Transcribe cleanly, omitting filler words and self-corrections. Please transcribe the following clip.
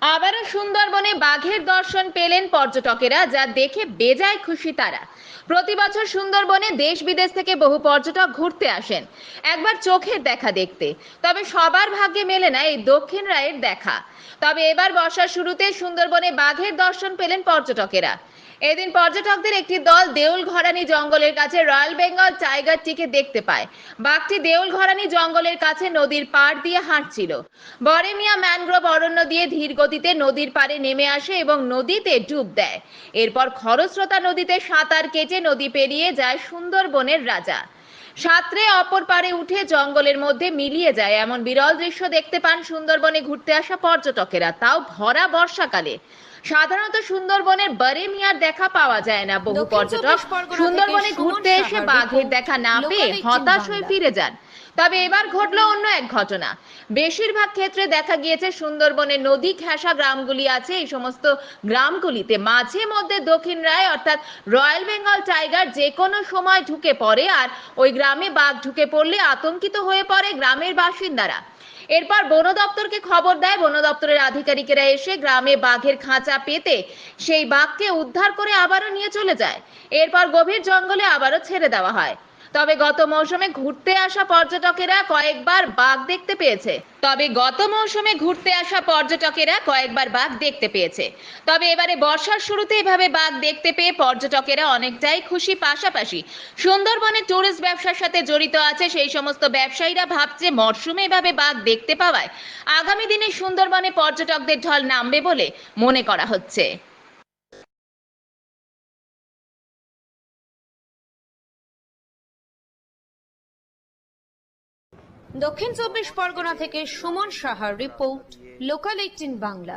আবারও সুন্দরবনে বাঘের দর্শন পেলেন পর্যটকেরা, যা দেখে বেজায় খুশি তারা। প্রতি বছর সুন্দরবনে দেশ বিদেশ থেকে বহু পর্যটক ঘুরতে আসেন একবার চোখের দেখা দেখতে। তবে সবার ভাগ্যে মেলে না এই দক্ষিণ রায়ের দেখা। তবে এবার বর্ষার শুরুতে সুন্দরবনে বাঘের দর্শন পেলেন পর্যটকেরা। এদিন পর্যটকদের একটি দল দেউলঘরানি জঙ্গলের কাছে রয়্যাল বেঙ্গল টাইগারটিকে দেখতে পায়। বাঘটি দেউলঘরানি জঙ্গলের কাছে নদীর পাড় দিয়ে হাঁটছিল। বরেমিয়া ম্যানগ্রোভ অরণ্য দিয়ে ধীর গতিতে নদীর পাড়ে নেমে আসে এবং নদীতে ডুব দেয়। এরপর খরস্রোতা নদীতে সাঁতার কেটে নদী পেরিয়ে যায় সুন্দরবনের রাজা। সাঁতরে অপর পারে উঠে জঙ্গলের মধ্যে মিলিয়ে যায় এমন বিরল দৃশ্য দেখতে পান সুন্দরবনে ঘুরতে আসা পর্যটকেরা, তাও ভরা বর্ষাকালে। সাধারণত সুন্দরবনের বরেমিয়ার দেখা পাওয়া যায় না। বহু পর্যটক সুন্দরবনে ঘুরতে এসে বাঘের দেখা না পেয়ে হতাশ হয়ে ফিরে যান। তবে এবার ঘটলো অন্য এক ঘটনা। বেশিরভাগ ক্ষেত্রে দেখা গিয়েছে সুন্দরবনের নদী ঘেঁষা গ্রামগুলি আছে, এই সমস্ত গ্রামগুলিতে মাঝে মধ্যে দক্ষিণ রায় অর্থাৎ রয়্যাল বেঙ্গল টাইগার যে কোনো সময় ঢুকে পড়ে, আর ওই গ্রামে বাঘ ঢুকে পড়লে আতঙ্কিত হয়ে পড়ে গ্রামের বাসিন্দারা। এরপর বন দপ্তরকে খবর দেয়। বন দপ্তরের আধিকারিকেরা এসে গ্রামে বাঘের খাঁচা পেতে সেই বাঘকে উদ্ধার করে আবারও নিয়ে চলে যায়। এরপর গভীর জঙ্গলে আবারও ছেড়ে দেওয়া হয়। তবে গত মৌসুমে ঘুরতে আসা পর্যটকেরা কয়েকবার বাঘ দেখতে পেয়েছে। তবে এবারে বর্ষার শুরুতে এভাবে বাঘ দেখতে পেয়ে পর্যটকেরা অনেকটাই খুশি। পাশাপাশি সুন্দরবনে ট্যুরিস্ট ব্যবসার সাথে জড়িত আছে সেই সমস্ত ব্যবসায়ীরা ভাবছে মরশুমে এভাবে বাঘ দেখতে পাওয়ায় আগামী দিনে সুন্দরবনে পর্যটকদের ঢল নামবে বলে মনে করা হচ্ছে। দক্ষিণ চব্বিশ পরগনা থেকে সুমন সাহার রিপোর্ট, লোকাল 18 বাংলা।